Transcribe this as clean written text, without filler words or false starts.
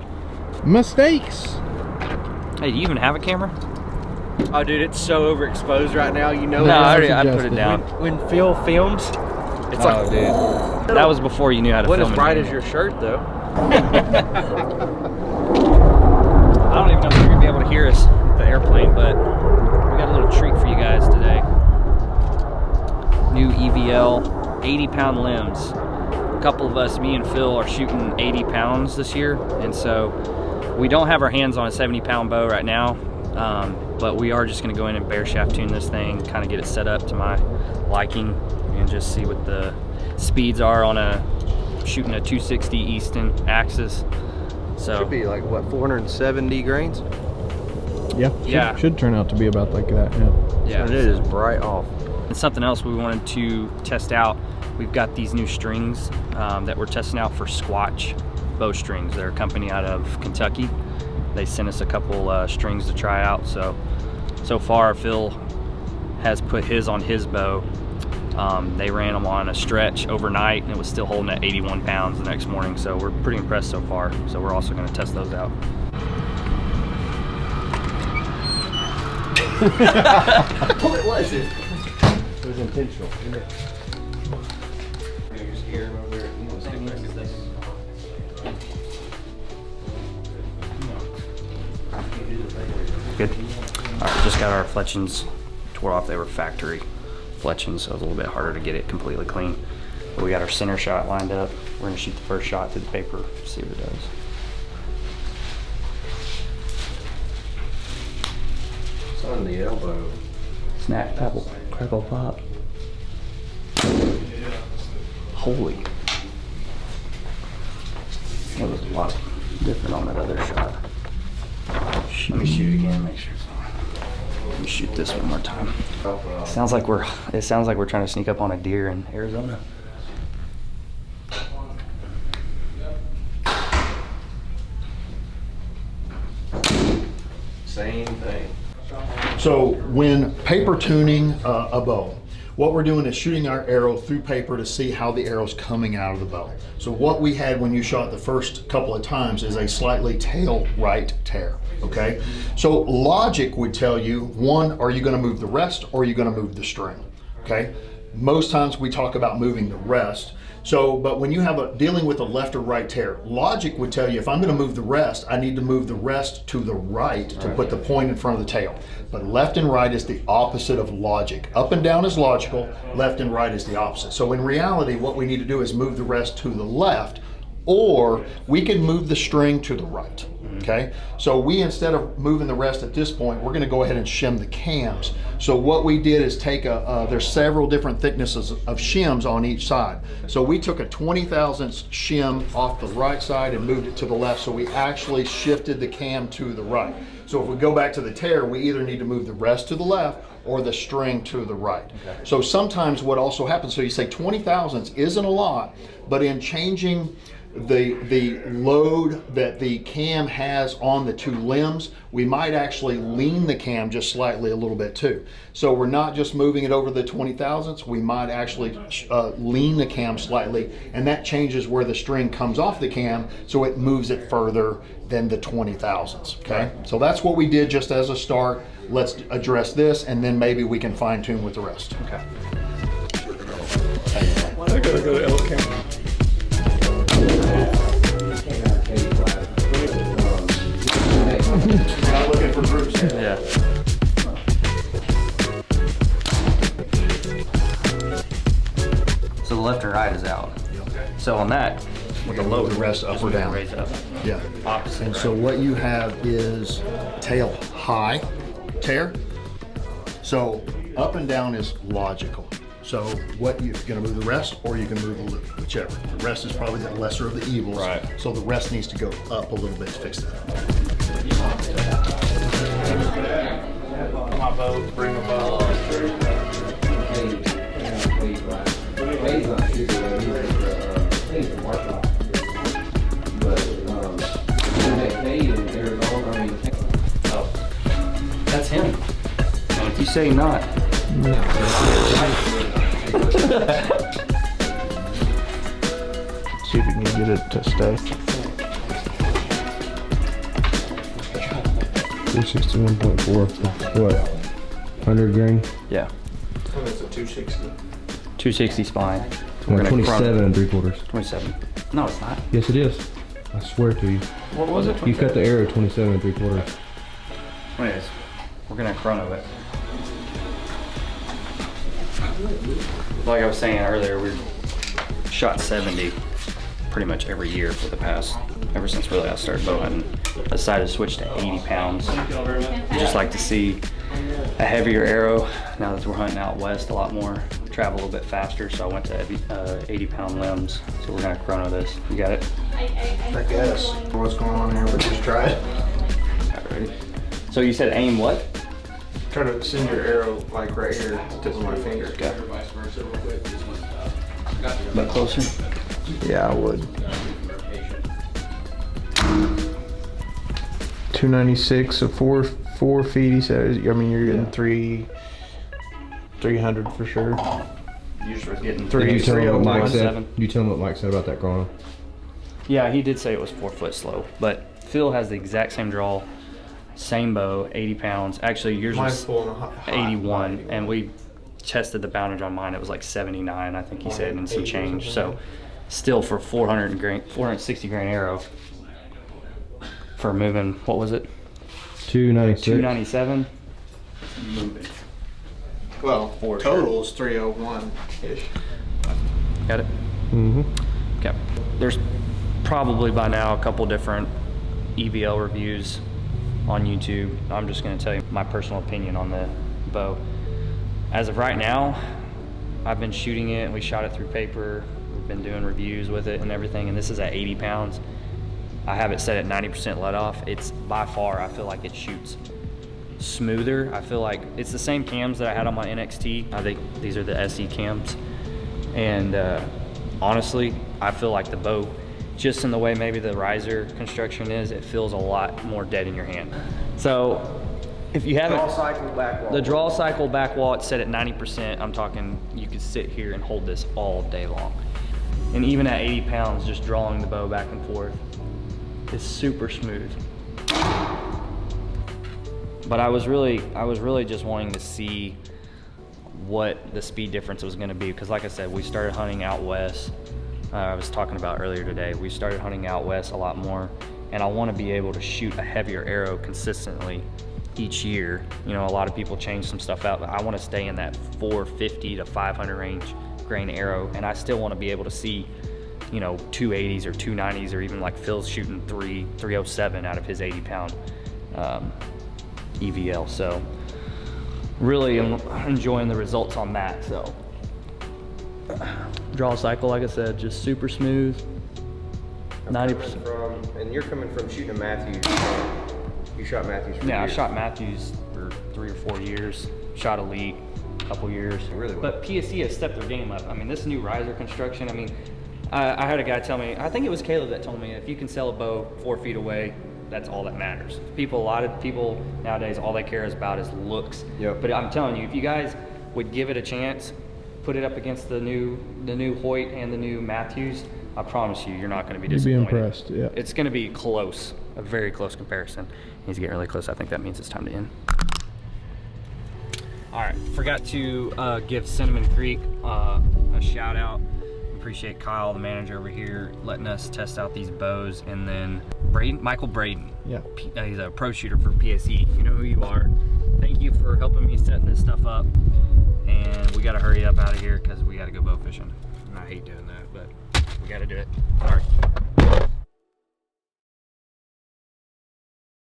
yet. Mistakes. Hey, do you even have a camera? Oh, dude, it's so overexposed right now. You know. No, I Justin. put it down. When Phil films, it's like, dude. That was before you knew how to what film. as bright as your shirt, though. I don't even know if you're gonna be able to hear us at the airplane, but we got a little treat for you guys today. New EVL 80-pound limbs. A couple of us, me and Phil, are shooting 80 pounds this year, and so we don't have our hands on a 70-pound bow right now, but we are just gonna go in and bare shaft tune this thing, kind of get it set up to my liking, and just see what the speeds are on shooting a 260 Easton axis. So Should be like what, 470 grains? Yeah. Should turn out to be about like that. yeah. And it is bright off. And something else we wanted to test out, we've got these new strings that we're testing out for Squatch Bowstrings. They're a company out of Kentucky. They sent us a couple strings to try out. So far Phil has put his on his bow. They ran them on a stretch overnight and it was still holding at 81 pounds the next morning. So we're pretty impressed so far. So we're also gonna test those out. What was it? It was intentional. Good. All right, just got our fletchings tore off. They were factory fletchings, so it was a little bit harder to get it completely clean. But we got our center shot lined up. We're gonna shoot the first shot through the paper, see what it does. It's on the elbow. Snap, pebble, crackle, pop. Holy. That was a lot different on that other shot. Let me shoot it again, make sure it's on. Let me shoot this one more time. It sounds like we're trying to sneak up on a deer in Arizona. Same thing. So when paper tuning a bow, what we're doing is shooting our arrow through paper to see how the arrow's coming out of the bow. So what we had when you shot the first couple of times is a slightly tail right tear, okay? So logic would tell you, one, are you gonna move the rest or are you gonna move the string, okay? Most times we talk about moving the rest. So, but when you have dealing with a left or right tear, logic would tell you if I'm going to move the rest, I need to move the rest to the right to put the point in front of the tail. But left and right is the opposite of logic. Up and down is logical, left and right is the opposite. So in reality, what we need to do is move the rest to the left, or we can move the string to the right, okay? So we, instead of moving the rest at this point, we're gonna go ahead and shim the cams. So what we did is take there's several different thicknesses of shims on each side. So we took a 20 thousandths shim off the right side and moved it to the left, so we actually shifted the cam to the right. So if we go back to the tear, we either need to move the rest to the left or the string to the right. Okay. So sometimes what also happens, so you say 20 thousandths isn't a lot, but in changing the load that the cam has on the two limbs, we might actually lean the cam just slightly a little bit too. So we're not just moving it over the 20 thousandths, we might actually lean the cam slightly, and that changes where the string comes off the cam, so it moves it further than the 20 thousandths, okay? So that's what we did just as a start. Let's address this, and then maybe we can fine tune with the rest. Okay. I gotta go to L camera. We're not looking for groups here. Yeah. So the left and right is out. So on that, with the load, the rest up or down. raise up. Yeah. Opposite. And so what you have is tail high tear. So up and down is logical. So what you're gonna move the rest, or you can move the loop, whichever. The rest is probably the lesser of the evils. Right. So the rest needs to go up a little bit to fix that. My boat, bring a boat. That's him. If you say not. See if you can get it to stay. 461.4. What? 100 grain? Yeah. Oh, that's a 260. 260 spine. No, We're gonna 27 and 3/4. 27. No, it's not. Yes, it is. I swear to you. What was it? You cut the arrow 27 and 3/4. Anyways, we're gonna chrono it. Like I was saying earlier, we shot 70 pretty much every year for the past, ever since really I started bow hunting. I decided to switch to 80 pounds. I just like to see a heavier arrow now that we're hunting out west a lot more, travel a little bit faster, so I went to 80-pound limbs. So we're gonna chrono this. You got it? I guess. What's going on here, but just try it. Alright, ready? So you said aim what? Try to send your arrow like right here, tip of my finger. Okay. But closer. Yeah, I would. 296, so 4 feet. He says. I mean, you're getting 300 for sure. You just were getting Did you tell him what Mike 307. said? You tell him what Mike said about that chrono? Yeah, he did say it was 4 foot slow, but Phil has the exact same draw, same bow, 80 pounds. Actually, yours Mine's was pulling a hot 81, and we tested the boundage on mine. It was like 79, I think he said, and some change. So, still for 460 grain arrow for moving. What was it? 296. 297. Moving. Well, For total is 301-ish. Got it. Mm-hmm. Okay. There's probably by now a couple different EVL reviews on YouTube. I'm just going to tell you my personal opinion on the bow. As of right now, I've been shooting it and we shot it through paper. We've been doing reviews with it and everything, and this is at 80 pounds. I have it set at 90% let off. It's by far, I feel like it shoots smoother. I feel like it's the same cams that I had on my NXT. I think these are the SE cams. And honestly, I feel like the bow, just in the way maybe the riser construction is, it feels a lot more dead in your hand. So if you haven't, the draw cycle back wall, it's set at 90%. I'm talking, you could sit here and hold this all day long. And even at 80 pounds, just drawing the bow back and forth is super smooth. But I was really just wanting to see what the speed difference was going to be, because like I said, we started hunting out west. I was talking about earlier today, we started hunting out west a lot more, and I want to be able to shoot a heavier arrow consistently each year. You know, a lot of people change some stuff out, but I want to stay in that 450 to 500 range grain arrow, and I still want to be able to see, you know, 280s or 290s, or even like Phil's shooting 307 out of his 80-pound EVL. So really I'm enjoying the results on that. So draw cycle, like I said, just super smooth. 90%. And you're coming from shooting a Matthews. You shot Matthews for Yeah, years. I shot Matthews for 3 or 4 years. Shot Elite a couple years. Really well. But PSE has stepped their game up. I mean, this new riser construction, I mean, I had a guy tell me, I think it was Caleb that told me, if you can sell a bow 4 feet away, that's all that matters. A lot of people nowadays, all they care about is looks. Yep. But I'm telling you, if you guys would give it a chance, put it up against the new Hoyt and the new Matthews, I promise you, you're not going to be You'd be disappointed. impressed, yeah. It's going to be close, a very close comparison. He's getting really close. I think that means it's time to end. All right, forgot to give Cinnamon Creek a shout out. Appreciate Kyle, the manager over here, letting us test out these bows. And then Michael Braden. Yeah. He's a pro shooter for PSE. You know who you are. Thank you for helping me setting this stuff up. And we got to hurry up out of here because we got to go bow fishing. And I hate doing that, but we got to do it. All right.